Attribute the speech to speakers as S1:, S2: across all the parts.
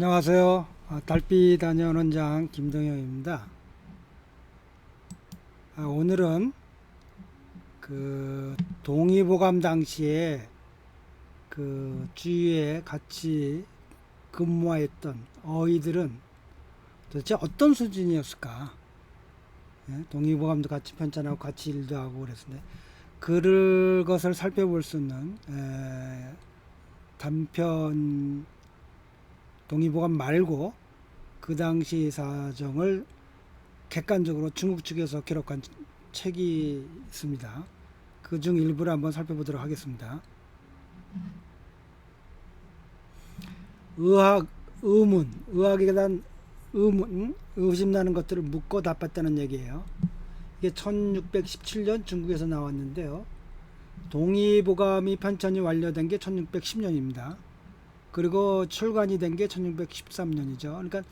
S1: 안녕하세요. 달빛 다녀오는 김동영입니다. 오늘은 그 동의보감 당시에 그 주위에 같이 근무했던 어휘들은 도대체 어떤 수준이었을까? 예? 동의보감도 같이 편찬하고 같이 일도 하고 그랬는데 그것을 살펴볼 수 있는 단편 동의보감 말고 그 당시 사정을 객관적으로 중국 측에서 기록한 책이 있습니다. 그 중 일부를 한번 살펴보도록 하겠습니다. 의학, 의학에 대한 의심나는 것들을 묻고 답했다는 얘기예요. 이게 1617년 중국에서 나왔는데요. 동의보감이 편찬이 완료된 게 1610년입니다. 그리고 출간이 된 게 1613년이죠. 그러니까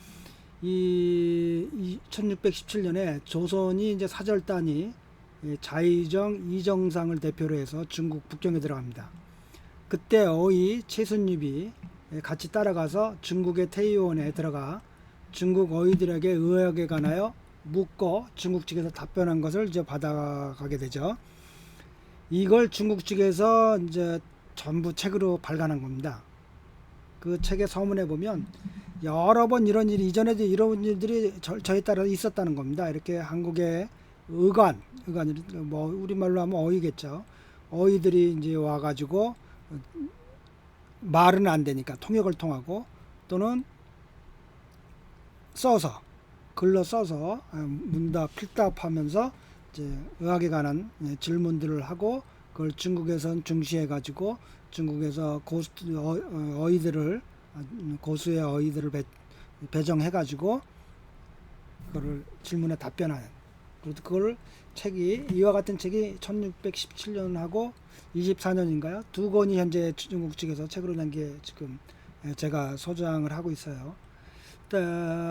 S1: 이 1617년에 조선이 이제 사절단이 자의정 이정상을 대표로 해서 중국 북경에 들어갑니다. 그때 어이 최순립이 같이 따라가서 중국의 태의원에 들어가 중국 어이들에게 의학에 관하여 묻고 중국 측에서 답변한 것을 이제 받아가게 되죠. 이걸 중국 측에서 이제 전부 책으로 발간한 겁니다. 그 책의 서문에 보면 여러 번 이런 일이 이전에도 이런 일들이 저에 따라 있었다는 겁니다. 이렇게 한국의 의관 뭐 우리말로 하면 어이겠죠. 어이들이 이제 와가지고 말은 안 되니까 통역을 통하고 또는 써서 글로 써서 문답 필답하면서 이제 의학에 관한 질문들을 하고 그걸 중국에선 중시해가지고 중국에서 어이들을 고수의 어이들을 배정해가지고 그거를 질문에 답변하는 그걸 책이 이와 같은 책이 1617년하고 24년인가요? 두 권이 현재 중국 측에서 책으로 낸 게 지금 제가 소장을 하고 있어요.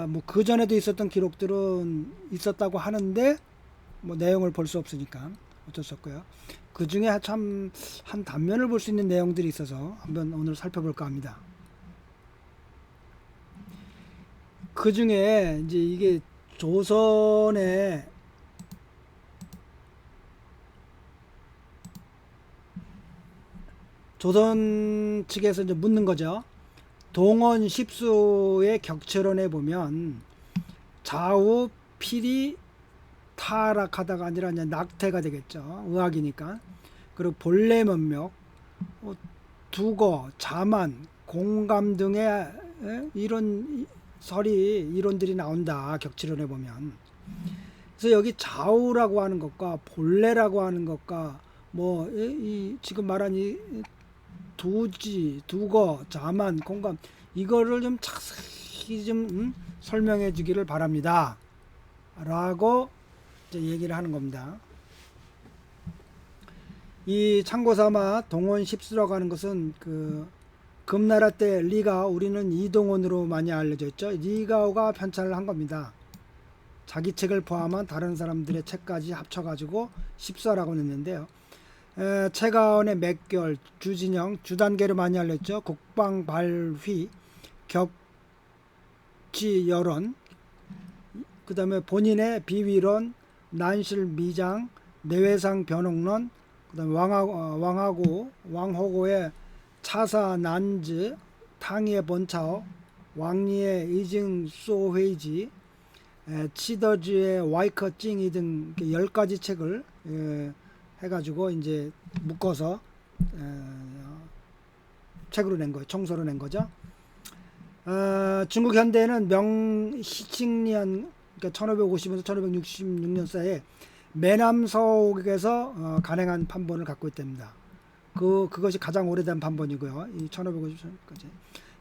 S1: 뭐 그 전에도 있었던 기록들은 있었다고 하는데 뭐 내용을 볼 수 없으니까 어쩔 수 없고요. 그 중에 참 한 단면을 볼 수 있는 내용들이 있어서 한번 오늘 살펴볼까 합니다. 그 중에 이제 이게 조선의 조선 측에서 이제 묻는 거죠. 동원 십수의 격철원에 보면 좌우 필이 타락하다가 아니라 이제 낙태가 되겠죠. 의학이니까. 그리고 본래 면목, 두거, 자만, 공감 등의 이런 이론들이 나온다. 격치론에 보면. 그래서 여기 좌우라고 하는 것과 본래라고 하는 것과 뭐 지금 말한 이 두거, 자만, 공감 이거를 좀 자세히 좀 설명해 주기를 바랍니다. 라고 이제 얘기를 하는 겁니다. 이 참고삼아 동원 십수라고 하는 것은 그 금나라 때 리가 우리는 이동원으로 많이 알려져 있죠. 리가오가 편찬을 한 겁니다. 자기 책을 포함한 다른 사람들의 책까지 합쳐가지고 십수라고 냈는데요. 최가원의 맥결, 주진영, 주단계를 많이 알렸죠. 국방발휘, 격지여론, 그 다음에 본인의 비위론, 난실미장, 내외상 변홍론, 그 다음에 왕호고의 차사난즈, 탕의 본차오, 왕리의 이징소회지, 치더즈의 와이커찡이 등 10가지 책을 해가지고 이제 묶어서 책으로 낸 거예요. 청소로 낸 거죠. 중국 현대에는 명희칭년 그러니까 1550에서 1566년 사이에 매남서옥에서 간행한 판본을 갖고 있답니다. 그것이 가장 오래된 판본이고요. 이 1550년까지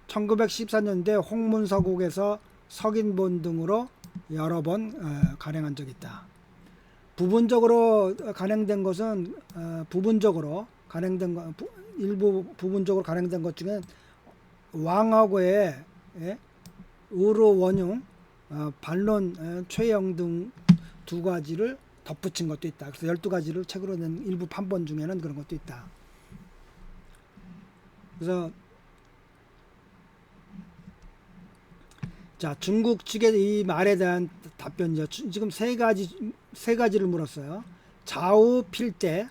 S1: 1914년대 홍문서국에서 석인본 등으로 여러 번 간행한 적이 있다. 부분적으로 간행된 것은 일부 부분적으로 간행된 것 중에 왕하고의 의로 원흉, 반론, 최영 등 두 가지를 덧붙인 것도 있다. 그래서 12가지를 책으로 낸 일부 판본 중에는 그런 것도 있다. 그래서 자, 중국 측의 이 말에 대한 답변이죠. 지금 세 가지를 물었어요. 좌우 필대,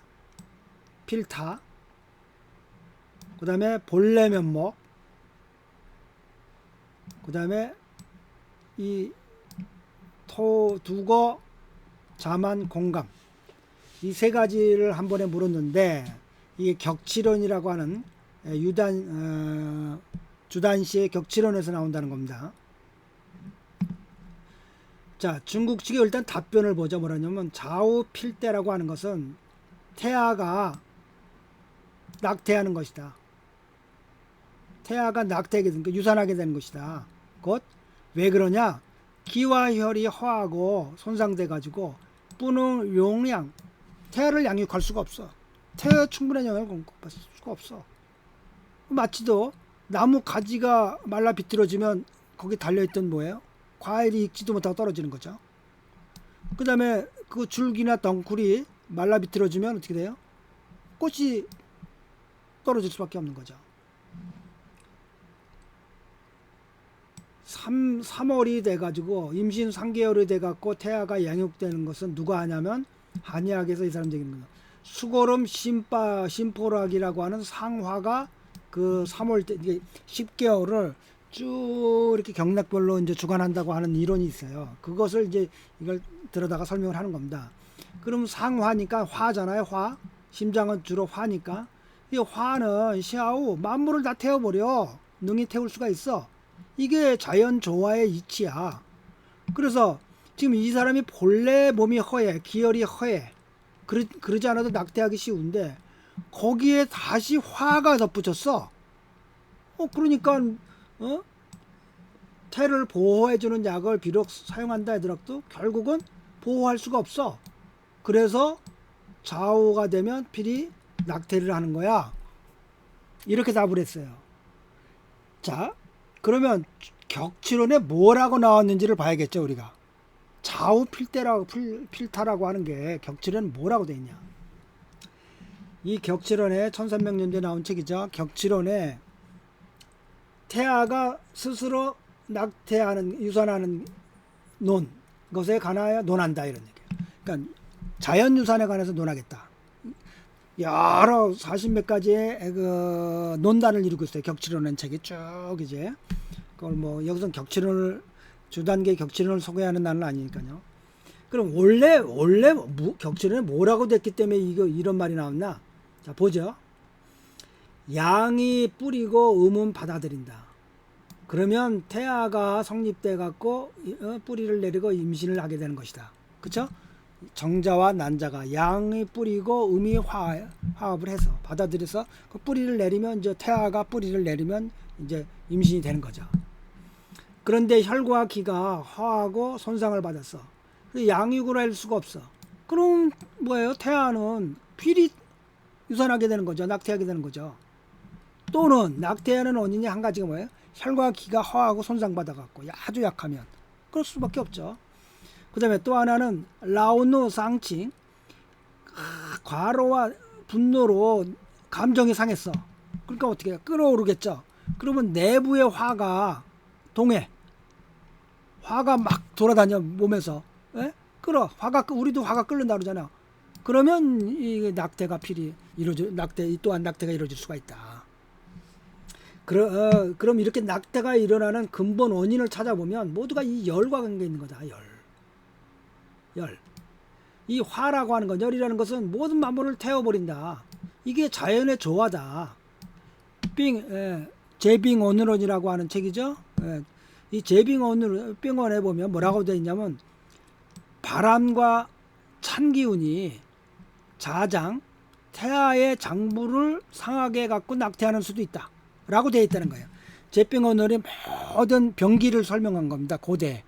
S1: 필타, 그 다음에 본래 면목, 그 다음에 이 두거, 자만, 공감, 이 세 가지를 한 번에 물었는데, 이게 격치론이라고 하는 주단시의 격치론에서 나온다는 겁니다. 자, 중국 측이 일단 답변을 보자. 뭐라냐면 좌우 필대라고 하는 것은 태아가 낙태하는 것이다. 태아가 낙태하게 되는, 유산하게 되는 것이다. 곧 왜 그러냐? 기와 혈이 허하고 손상돼 가지고 뿌는 용량, 태아를 양육할 수가 없어. 태아에 충분한 영향을 공급할 수가 없어. 마치도 나무 가지가 말라 비틀어지면 거기 달려있던 뭐예요? 과일이 익지도 못하고 떨어지는 거죠. 그 다음에 그 줄기나 덩쿨이 말라 비틀어지면 어떻게 돼요? 꽃이 떨어질 수밖에 없는 거죠. 3월이 돼가지고 임신 3개월이 돼갖고 태아가 양육되는 것은 누가 하냐면 한의학에서 이 사람 얘기하는 거예요. 수고름 심포락이라고 하는 상화가 그 3월 때 이게 10개월을 쭉 이렇게 경락별로 이제 주관한다고 하는 이론이 있어요. 그것을 이제 이걸 들어다가 설명을 하는 겁니다. 그럼 상화니까 화잖아요. 화. 심장은 주로 화니까 이 화는 시아후 만물을 다 태워버려. 능히 태울 수가 있어. 이게 자연 조화의 이치야. 그래서 지금 이 사람이 본래 몸이 허해, 기혈이 허해. 그러지 않아도 낙태하기 쉬운데 거기에 다시 화가 덧붙였어. 그러니까 태를 보호해주는 약을 비록 사용한다 하더라도 결국은 보호할 수가 없어. 그래서 좌우가 되면 필히 낙태를 하는 거야. 이렇게 답을 했어요. 자, 그러면 격치론에 뭐라고 나왔는지를 봐야겠죠, 우리가. 좌우 필타라고 하는 게 격치론에 뭐라고 돼 있냐. 이 격치론에 1300년대에 나온 책이죠. 격치론에 태아가 스스로 낙태하는, 유산하는 것에 관하여 논한다, 이런 얘기예요. 그러니까 자연유산에 관해서 논하겠다. 여러 40몇 가지의 그 논단을 이루고 있어요. 격치론은 책이 쭉 이제. 그걸 뭐 여기서 주단계 격치론을 소개하는 날은 아니니까요. 그럼 원래 격치론에 뭐라고 됐기 때문에 이런 말이 나왔나? 자, 보죠. 양이 뿌리고 음은 받아들인다. 그러면 태아가 성립돼 갖고 뿌리를 내리고 임신을 하게 되는 것이다. 그렇죠? 정자와 난자가 양이 뿌리고 음이 화합을 해서 받아들여서 그 뿌리를 내리면 이제 태아가 뿌리를 내리면 이제 임신이 되는 거죠. 그런데 혈과 기가 허하고 손상을 받았어. 양육을 할 수가 없어. 그럼 뭐예요? 태아는 필히 유산하게 되는 거죠. 낙태하게 되는 거죠. 또는 낙태하는 원인이 한 가지가 뭐예요? 혈과 기가 허하고 손상받아갖고 아주 약하면 그럴 수밖에 없죠. 그 다음에 또 하나는 라오노 쌍칭, 과로와 분노로 감정이 상했어. 그러니까 어떻게 해요? 끓어오르겠죠. 그러면 내부의 화가 동해, 화가 막 돌아다녀 몸에서. 우리도 화가 끓는다 그러잖아. 그러면 이 낙태가 필히 또한 낙태가 이루어질 수가 있다. 그럼 이렇게 낙태가 일어나는 근본 원인을 찾아보면 모두가 이 열과 관계 있는 거다. 열. 이 화라고 하는 건, 열이라는 것은 모든 만물을 태워버린다. 이게 자연의 조화다. 제빙 오늘원이라고 하는 책이죠. 이 제빙 오늘원에 보면 뭐라고 되어 있냐면 바람과 찬 기운이 태아의 장부를 상하게 갖고 낙태하는 수도 있다. 라고 되어 있다는 거예요. 제빙 오늘이 모든 병기를 설명한 겁니다. 고대.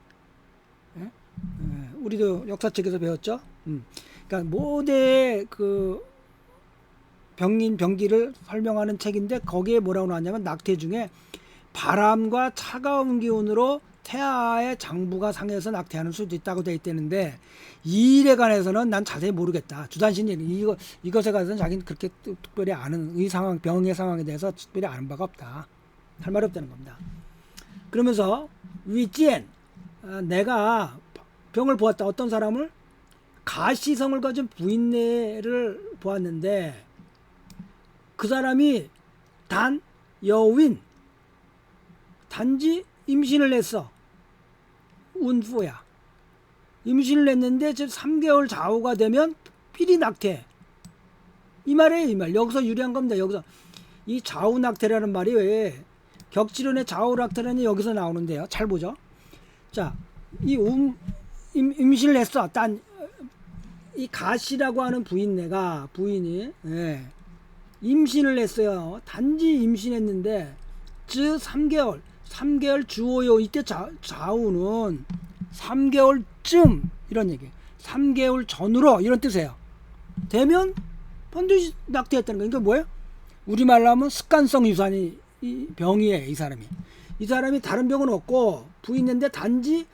S1: 우리도 역사책에서 배웠죠. 그러니까 모대의 그 병기를 설명하는 책인데 거기에 뭐라고 나왔냐면 낙태 중에 바람과 차가운 기운으로 태아의 장부가 상해서 낙태하는 수도 있다고 되어 있다는데 이 일에 관해서는 난 자세히 모르겠다. 주단신이 이것에 관해서는 자기는 그렇게 특별히 아는 병의 상황에 대해서 특별히 아는 바가 없다. 할 말이 없다는 겁니다. 그러면서 위젠 내가 병을 보았다. 어떤 사람을 가시성을 가진 부인네를 보았는데 그 사람이 단 여윈 단지 임신을 했어. 운후야. 임신을 했는데 지금 3개월 좌우가 되면 필히 낙태. 이 말이에요. 이 말. 여기서 유리한 겁니다. 여기서 이 좌우 낙태라는 말이 왜 격지론의 좌우 낙태라는 여기서 나오는데요. 잘 보죠. 자, 이 임신을 했어. 딴 이 가시라고 하는 부인이 임신을 했어요. 단지 임신했는데 즉 3개월 주어요. 이때 좌우는 3개월쯤 이런 얘기. 3개월 전으로 이런 뜻이에요. 되면 반드시 낙태했다는 거예요. 그러니까 뭐예요? 우리말로 하면 습관성 유산이 이 병이에요. 이 사람이 다른 병은 없고 부인인데 단지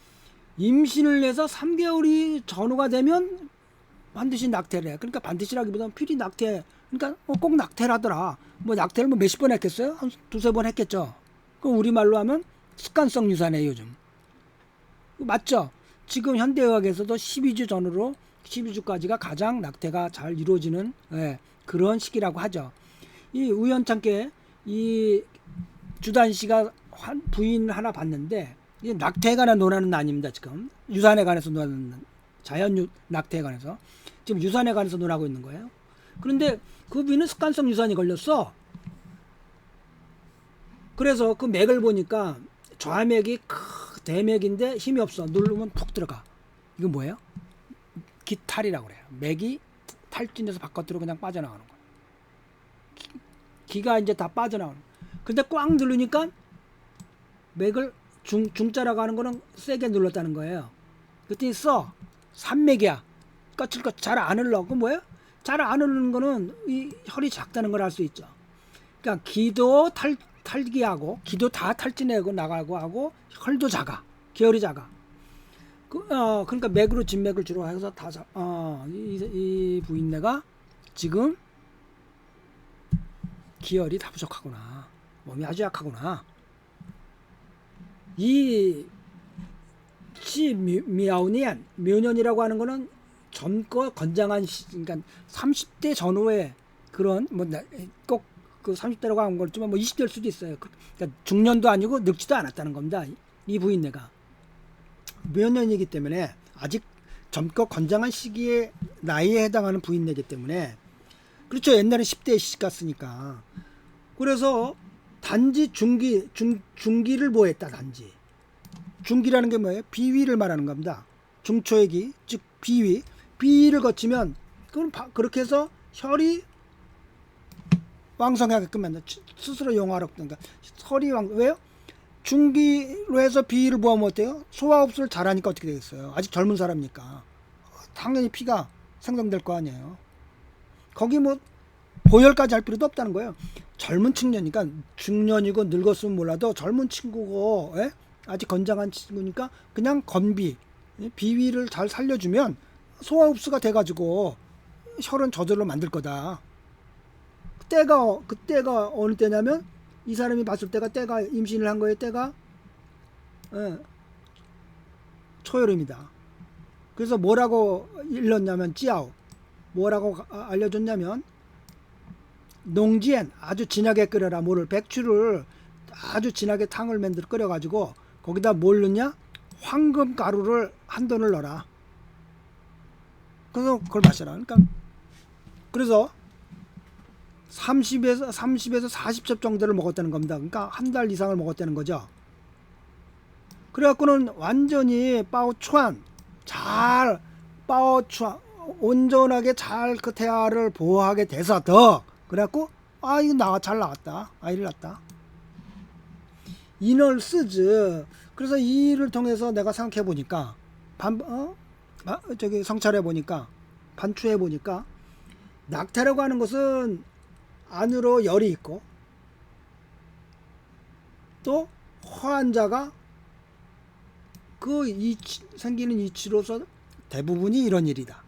S1: 임신을 해서 3개월이 전후가 되면 반드시 낙태를 해. 그러니까 반드시라기보다는 필히 낙태. 그러니까 꼭 낙태라더라. 뭐 낙태를 뭐 몇십 번 했겠어요? 한 두세 번 했겠죠. 그럼 우리말로 하면 습관성 유산이에요. 요즘. 맞죠? 지금 현대의학에서도 12주 전후로 12주까지가 가장 낙태가 잘 이루어지는 그런 시기라고 하죠. 이 우연찮게 이 주단 씨가 부인 하나 봤는데 이 낙태에 관한 논하는 아닙니다. 지금 유산에 관해서 논하는 자연 낙태에 관해서 지금 유산에 관해서 논하고 있는 거예요. 그런데 그 부인은 습관성 유산이 걸렸어. 그래서 그 맥을 보니까 좌맥이 대맥인데 힘이 없어. 누르면 푹 들어가. 이건 뭐예요? 기탈이라고 그래요. 맥이 탈진해서 바깥으로 그냥 빠져나가는 거예요. 기가 이제 다 빠져나가는 거예요. 근데 꽉 누르니까 맥을 중자라고 하는 거는 세게 눌렀다는 거예요. 그랬더니 산맥이야. 거칠거 잘 안 흘러. 그 뭐예요? 잘 안 흐르는 거는 이 혈이 작다는 걸 알 수 있죠. 그러니까 기도 탈기하고 기도 다 탈진하고 나가고 하고 혈도 작아. 기혈이 작아. 그러니까 맥으로 진맥을 주로 해서 이 부인네가 지금 기혈이 다 부족하구나. 몸이 아주 약하구나. 이 미아우니안 묘년이라고 하는 거는 젊고 건장한 그러니까 30대 전후에 그런 꼭 그 30대라고 하는 거지만 뭐 20대일 수도 있어요. 그러니까 중년도 아니고 늙지도 않았다는 겁니다. 이 부인네가 묘년이기 때문에 아직 젊고 건장한 시기에 나이에 해당하는 부인네이기 때문에 그렇죠. 옛날에 10대에 시집 갔으니까. 그래서 단지 중기를 뭐했다. 단지 중기라는 게 뭐예요? 비위를 말하는 겁니다. 중초의 기, 즉 비위를 거치면 그럼 그렇게 해서 혈이 왕성하게끔 만든다. 스스로 용화롭든가 혈이 왜요? 중기로 해서 비위를 보하면 어때요? 소화흡수를 잘하니까 어떻게 되겠어요? 아직 젊은 사람이니까 당연히 피가 생성될 거 아니에요. 거기 뭐 보혈까지 할 필요도 없다는 거예요. 젊은 청년이니까 중년이고 늙었으면 몰라도 젊은 친구고 아직 건장한 친구니까 그냥 건비 비위를 잘 살려주면 소화흡수가 돼가지고 혈은 저절로 만들 거다. 그때가 어느 때냐면 이 사람이 봤을 때가 임신을 한 거예요. 때가 초여름이다. 그래서 뭐라고 일렀냐면 찌아오 뭐라고 알려줬냐면 농지엔 아주 진하게 끓여라. 물을 백추를 아주 진하게 탕을 만들어 끓여가지고 거기다 뭘 넣냐? 황금 가루를 한 돈을 넣어라. 그래서 그걸 마셔라. 그래서 30에서 40첩 정도를 먹었다는 겁니다. 그러니까 한 달 이상을 먹었다는 거죠. 그래갖고는 완전히 온전하게 잘 그 태아를 보호하게 돼서 그래갖고 이거 잘 나왔다. 아이를 낳았다. 이널스즈. 그래서 이 일을 통해서 내가 생각해 보니까 성찰해 보니까 반추해 보니까 낙태라고 하는 것은 안으로 열이 있고 또 환자가 생기는 이치로서 대부분이 이런 일이다.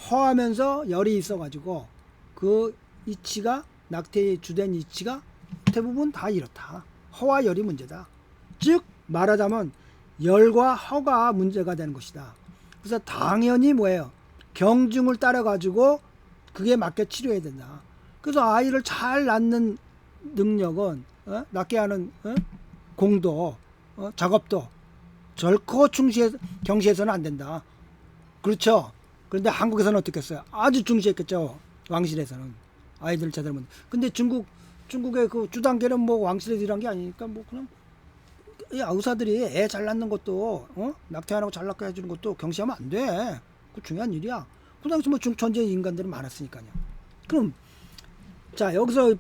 S1: 허하면서 열이 있어가지고 그 이치가 낙태의 주된 이치가 대부분 다 이렇다. 허와 열이 문제다. 즉 말하자면 열과 허가 문제가 되는 것이다. 그래서 당연히 뭐예요? 경중을 따라 가지고 그게 맞게 치료해야 된다. 그래서 아이를 잘 낳는 능력은 낳게 하는 공도 작업도 결코 경시해서는 안 된다. 그렇죠? 그런데 한국에서는 어떻겠어요? 아주 중시했겠죠. 왕실에서는 아이들 제대로 못. 근데 중국의 그 주당계는 뭐 왕실에서 일한 게 아니니까 뭐 그냥 의사들이 애 잘 낳는 것도 낙태하라고 잘 낳게 해주는 것도 경시하면 안 돼. 그 중요한 일이야. 그 당시 뭐 중천재 인간들이 많았으니까요. 그럼 자 여기서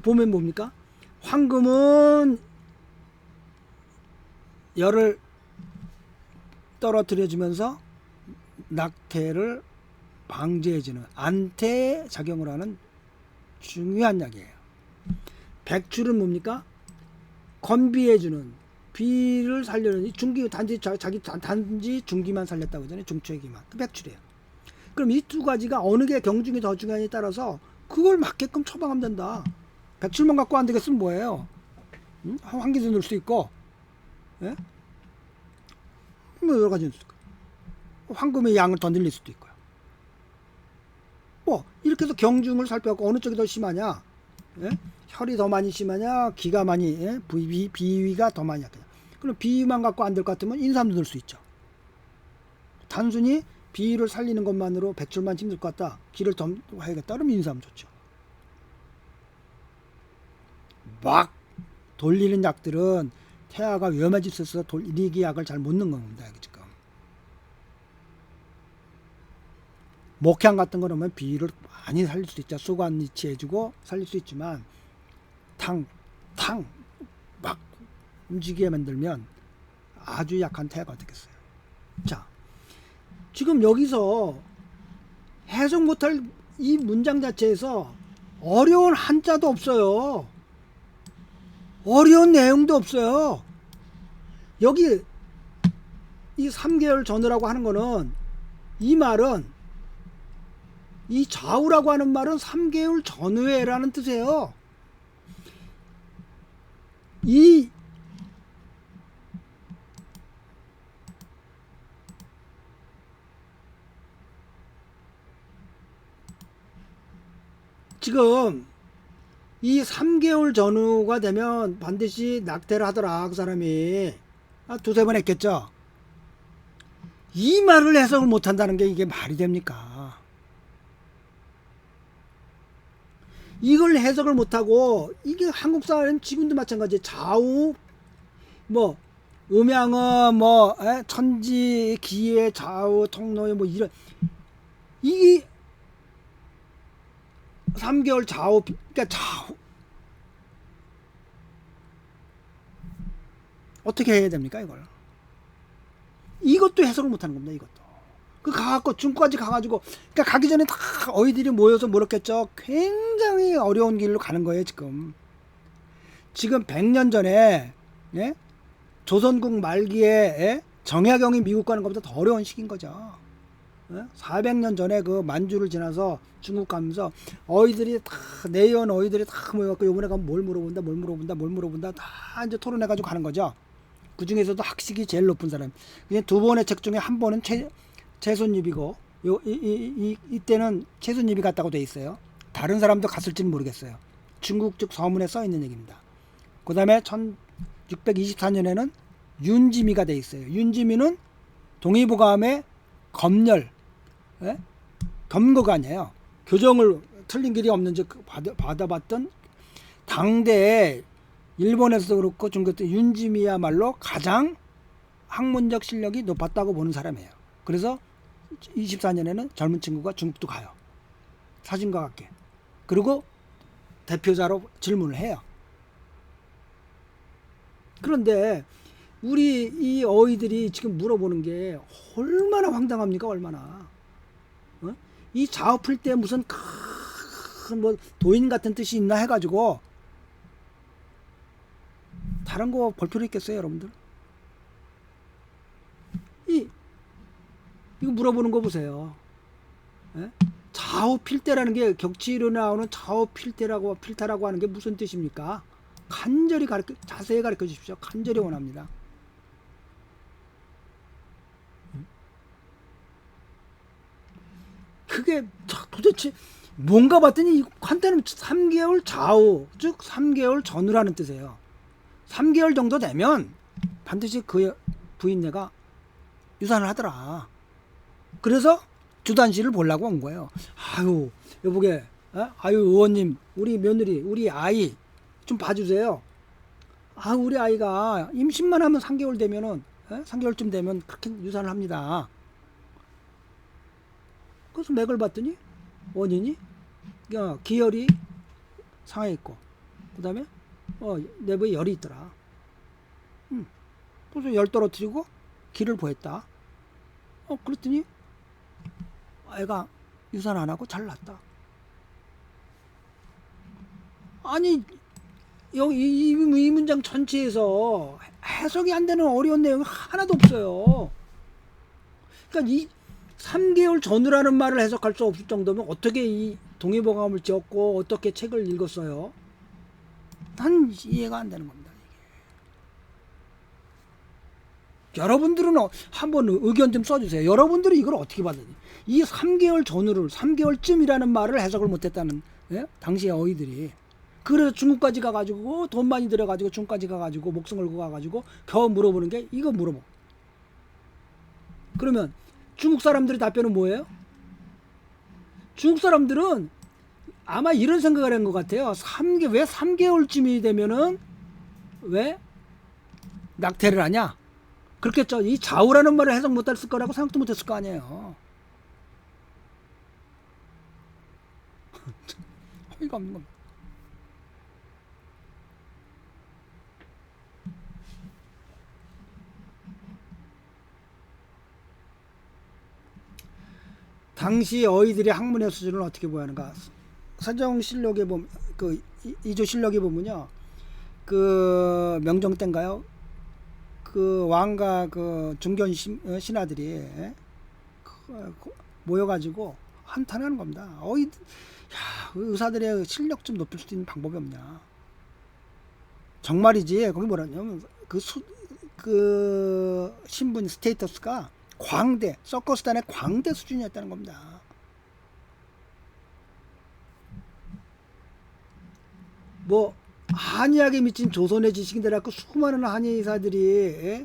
S1: 보면 뭡니까? 황금은 열을 떨어뜨려주면서 낙태를 방지해주는 안태 작용을 하는 중요한 약이에요. 백출은 뭡니까? 건비해주는 비를 살려는 중기 단지 중기만 살렸다고 하잖아요. 중추기만 그 백출이에요. 그럼 이 두 가지가 어느 게 경중이 더 중요하냐에 따라서 그걸 맞게끔 처방하면 된다. 백출만 갖고 안 되겠으면 뭐예요? 환기도 넣을 수 있고, 예? 뭐 여러 가지 있을까? 황금의 양을 더 늘릴 수도 있고요. 뭐 이렇게 해서 경중을 살펴갖고 어느 쪽이 더 심하냐, 예? 혈이 더 많이 심하냐, 기가 많이, 예? 비위가 더 많이 약하냐. 그럼 비위만 갖고 안 될 것 같으면 인삼도 넣을 수 있죠. 단순히 비위를 살리는 것만으로 백출만 힘들 것 같다. 기를 더 해야겠다. 그러면 인삼 좋죠. 막 돌리는 약들은 태아가 위험해질 수 있어서 돌리기 약을 잘 못 넣는 겁니다. 지금 목향 같은 거 넣으면 비위를 많이 살릴 수 있죠. 수관 이치해주고 살릴 수 있지만 탕 막 움직이게 만들면 아주 약한 태아가 되겠어요. 자, 지금 여기서 해석 못할 이 문장 자체에서 어려운 한자도 없어요. 어려운 내용도 없어요. 여기 이 3개월 전후라고 하는 거는 이 말은 이 좌우라고 하는 말은 3개월 전후에라는 뜻이에요. 이 지금 이 3개월 전후가 되면 반드시 낙태를 하더라. 그 사람이 두세 번 했겠죠. 이 말을 해석을 못한다는 게 이게 말이 됩니까? 이걸 해석을 못하고 이게 한국 사람 지금도 마찬가지. 좌우 뭐 음양어 뭐 천지 기의 좌우 통로의 뭐 이런 이 3개월 좌우 그러니까 좌우 어떻게 해야 됩니까 이걸? 이것도 해석을 못하는 겁니다. 이것도 그 가갖고 중국까지 가가지고 그러니까 가기 전에 다 어이들이 모여서 물었겠죠. 굉장히 어려운 길로 가는 거예요. 지금 100년 전에 조선국 말기에 정약용이 미국 가는 것보다 더 어려운 시기인 거죠. 400년 전에 그 만주를 지나서 중국 가면서 어이들이 다 내연 어이들이 다 모여갖고 요번에 가면 뭘 물어본다 다 이제 토론해가지고 가는 거죠. 그 중에서도 학식이 제일 높은 사람. 그냥 두 번의 책 중에 한 번은 최순입이고 이때는 최순입이 갔다고 돼 있어요. 다른 사람도 갔을지는 모르겠어요. 중국 측 서문에 써 있는 얘기입니다. 그 다음에 1624년에는 윤지미가 돼 있어요. 윤지미는 동의보감의 검열, 검거가 아니에요. 교정을 틀린 길이 없는지 받아봤던 당대에 일본에서도 그렇고 중국도 윤지미야말로 가장 학문적 실력이 높았다고 보는 사람이에요. 그래서 24년에는 젊은 친구가 중국도 가요. 사진과 함께. 그리고 대표자로 질문을 해요. 그런데 우리 이 어이들이 지금 물어보는 게 얼마나 황당합니까? 얼마나. 이 자업풀 때 무슨 큰 뭐 도인 같은 뜻이 있나 해가지고 다른 거 볼 필요 있겠어요, 여러분들? 이거 물어보는 거 보세요. 좌우 필대라는 게 격치로 나오는 좌우 필타라고 하는 게 무슨 뜻입니까? 간절히 자세히 가르쳐 주십시오. 간절히 원합니다. 그게 도대체 뭔가 봤더니 한때는 3개월 좌우, 즉 3개월 전후라는 뜻이에요. 3개월 정도 되면 반드시 그 부인네가 유산을 하더라. 그래서 주단씨를 보려고 온 거예요. 아유, 여보게, 아유, 의원님, 우리 며느리, 우리 아이 좀 봐주세요. 아, 우리 아이가 임신만 하면 3개월 되면은, 3개월쯤 되면 그렇게 유산을 합니다. 그래서 맥을 봤더니 원인이 기혈이 상해 있고, 그 다음에 내부에 열이 있더라. 그래서 열 떨어뜨리고 기를 보했다. 그랬더니 애가 유산 안 하고 잘 났다. 아니, 여기 이 문장 전체에서 해석이 안 되는 어려운 내용이 하나도 없어요. 그러니까 이 3개월 전후라는 말을 해석할 수 없을 정도면 어떻게 이 동의보감을 지었고 어떻게 책을 읽었어요? 난 이해가 안 되는 겁니다. 여러분들은 한번 의견 좀 써주세요. 여러분들은 이걸 어떻게 받느니? 이 3개월 전후를 3개월쯤이라는 말을 해석을 못했다는 당시의 어휘들이. 그래서 중국까지 가가지고 돈 많이 들여가지고 중국까지 가가지고 목숨 걸고 가가지고 겨우 물어보는 게 이거 물어보. 그러면 중국 사람들의 답변은 뭐예요? 중국 사람들은 아마 이런 생각을 한 것 같아요. 왜 3개월쯤이 되면은 왜 낙태를 하냐? 그렇겠죠. 이 좌우라는 말을 해석 못했을 거라고 생각도 못했을 거 아니에요. 어이가 없는 겁니다. 당시 어휘들의 학문의 수준을 어떻게 보하는가? 서정실록에 보면 그 이조실록에 보면요, 그 명종 때인가요? 그 왕과 그 중견 신하들이 모여가지고 한탄하는 겁니다. 의사들의 실력 좀 높일 수 있는 방법이 없냐? 정말이지. 거기 뭐라냐면 그 신분 스테이터스가 광대, 서커스단의 광대 수준이었다는 겁니다. 뭐 한의학에 미친 조선의 지식인들 갖고 수많은 한의사들이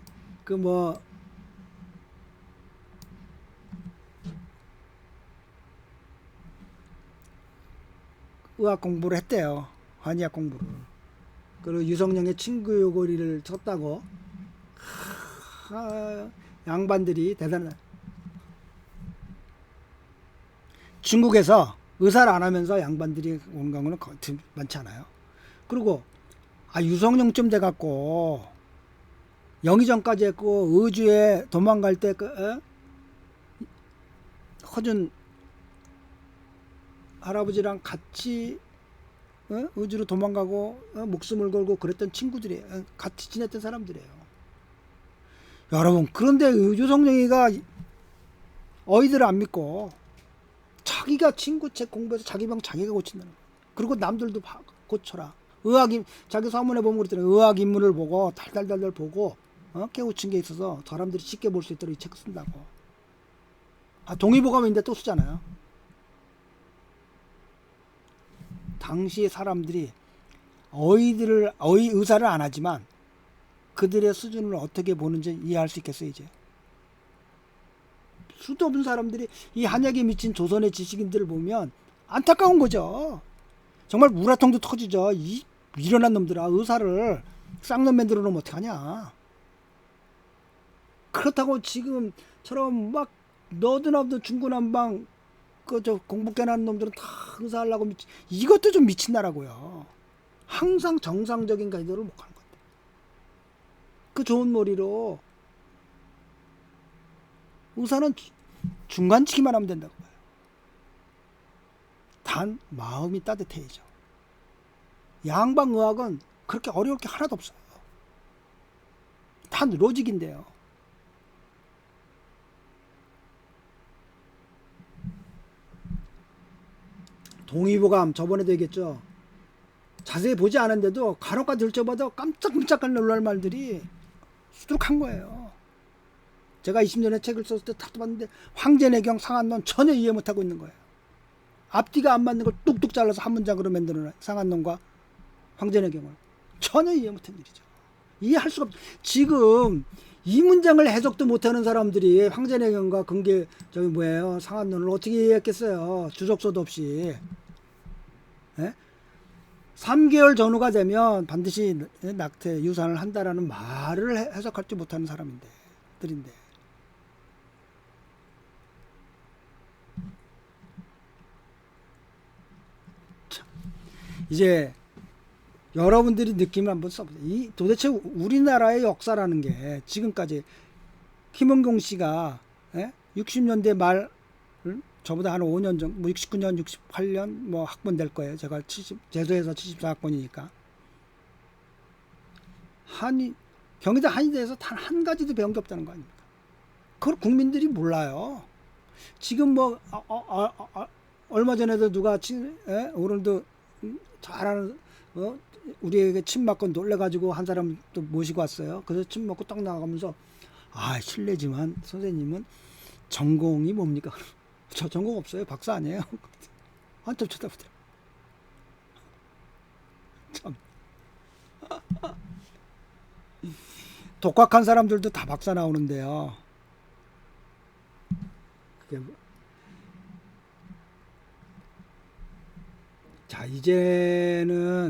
S1: 의학 공부를 했대요. 한의학 공부를. 그리고 유성룡의 친구 요고리를 쳤다고. 양반들이 대단하다. 중국에서 의사를 안 하면서 양반들이 온 경우는 많지 않아요. 그리고 유성룡쯤 돼갖고 영의정까지 했고 의주에 도망갈 때 허준 할아버지랑 같이 의주로 도망가고 목숨을 걸고 그랬던 친구들이에요. 같이 지냈던 사람들이에요. 여러분, 그런데 유성룡이가 어이들을 안 믿고 자기가 친구 책 공부해서 자기 병 자기가 고친다는 거예요. 그리고 남들도 고쳐라. 자기 서문에 보면 그랬더니 의학 인문을 보고 달달달달 보고 깨우친 게 있어서 사람들이 쉽게 볼 수 있도록 이 책 쓴다고. 동의보감인데 또 쓰잖아요. 당시 사람들이 의사를 안 하지만 그들의 수준을 어떻게 보는지 이해할 수 있겠어요. 이제 수도 없는 사람들이 이 한약에 미친 조선의 지식인들을 보면 안타까운 거죠. 정말 우라통도 터지죠. 이 미련한 놈들아, 의사를 쌍놈 만들어 놓으면 어떡하냐. 그렇다고 지금처럼 막 너드나도 중구난방 공부 깨나는 놈들은 다 의사하려고 이것도 좀 미친 나라고요. 항상 정상적인 가이드를 못 가는 건데 그 좋은 머리로 의사는 중간치기만 하면 된다고 봐요. 단 마음이 따뜻해야죠. 양방의학은 그렇게 어려울 게 하나도 없어요. 다 로직인데요. 동의보감 저번에도 얘기했죠. 자세히 보지 않았는데도 간혹가 들춰봐도 깜짝깜짝 놀랄 말들이 수두룩한 거예요. 제가 20년에 책을 썼을 때 다 봤는데 황제내경 상한론 전혀 이해 못하고 있는 거예요. 앞뒤가 안 맞는 걸 뚝뚝 잘라서 한 문장으로 만드는 상한론과 황제내경을 전혀 이해 못한 일이죠. 이해할 수가 없. 지금 이 문장을 해석도 못하는 사람들이 황제내경과 근계 저기 뭐예요 상한론을 어떻게 이해했겠어요. 주석서도 없이. 예? 3개월 전후가 되면 반드시 낙태 유산을 한다라는 말을 해석할 줄 못하는 사람인데 들인데 이제 여러분들이 느낌을 한번 써보세요. 이 도대체 우리나라의 역사라는 게 지금까지 김은경 씨가 60년대 말 저보다 한 5년 정도, 뭐 69년, 68년 뭐 학번 될 거예요. 제가 제주에서 74학번이니까. 경희대 한의대에서 단 한 가지도 배운 게 없다는 거 아닙니까? 그걸 국민들이 몰라요. 지금 뭐 얼마 전에도 누가 오늘도 잘하는 우리에게 침 맞고 놀래가지고 한 사람 또 모시고 왔어요. 그래서 침 먹고 딱 나가면서 실례지만 선생님은 전공이 뭡니까? 저 전공 없어요. 박사 아니에요. 한참 쳐다보더라. 참. 독학한 사람들도 다 박사 나오는데요. 그게 자, 이젠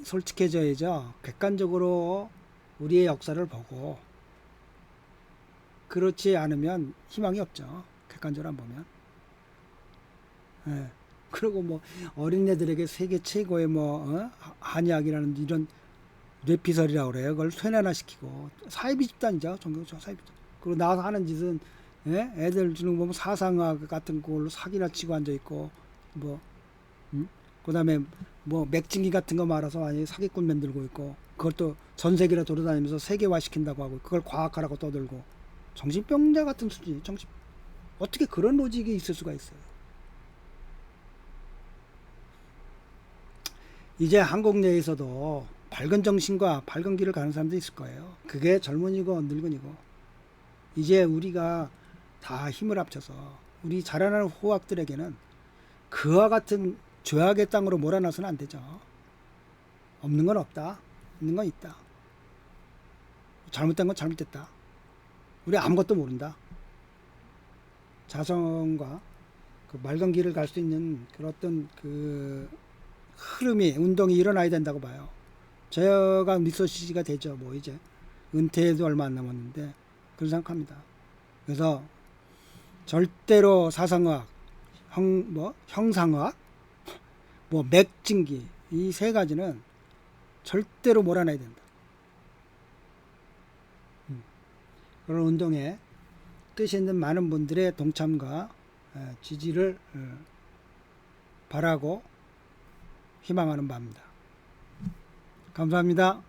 S1: 솔직해져야죠. 객관적으로 우리의 역사를 보고 그렇지 않으면 희망이 없죠. 객관적으로 안 보면. 예. 그리고 뭐 어린애들에게 세계 최고의 한의학이라는 이런 뇌피설이라고 그래요. 그걸 쇠뇌화시키고 사이비 집단이죠. 종교적 사이비 집단. 그리고 나와서 하는 짓은 애들 주는 거 보면 사상학 같은 걸로 사기나 치고 앉아 있고 그다음에 뭐 맥진기 같은 거 말아서 완전히 사기꾼 만들고 있고 그것도 전 세계로 돌아다니면서 세계화 시킨다고 하고 그걸 과학하라고 떠들고 정신병자 같은 수준. 어떻게 그런 로직이 있을 수가 있어요. 이제 한국 내에서도 밝은 정신과 밝은 길을 가는 사람도 있을 거예요. 그게 젊은이고 늙은이고. 이제 우리가 다 힘을 합쳐서 우리 자라나는 후학들에게는 그와 같은 죄악의 땅으로 몰아넣어서는 안 되죠. 없는 건 없다. 있는 건 있다. 잘못된 건 잘못됐다. 우리 아무것도 모른다. 자성과 그 맑은 길을 갈 수 있는 그런 어떤 그 흐름이 운동이 일어나야 된다고 봐요. 제가 미소시가 되죠. 뭐 이제 은퇴도 얼마 안 남았는데 그런 생각합니다. 그래서 절대로 사상학, 형상학, 맥진기 이 세 가지는 절대로 몰아내야 된다. 그런 운동에 뜻이 있는 많은 분들의 동참과 지지를 바라고 희망하는 바입니다. 감사합니다.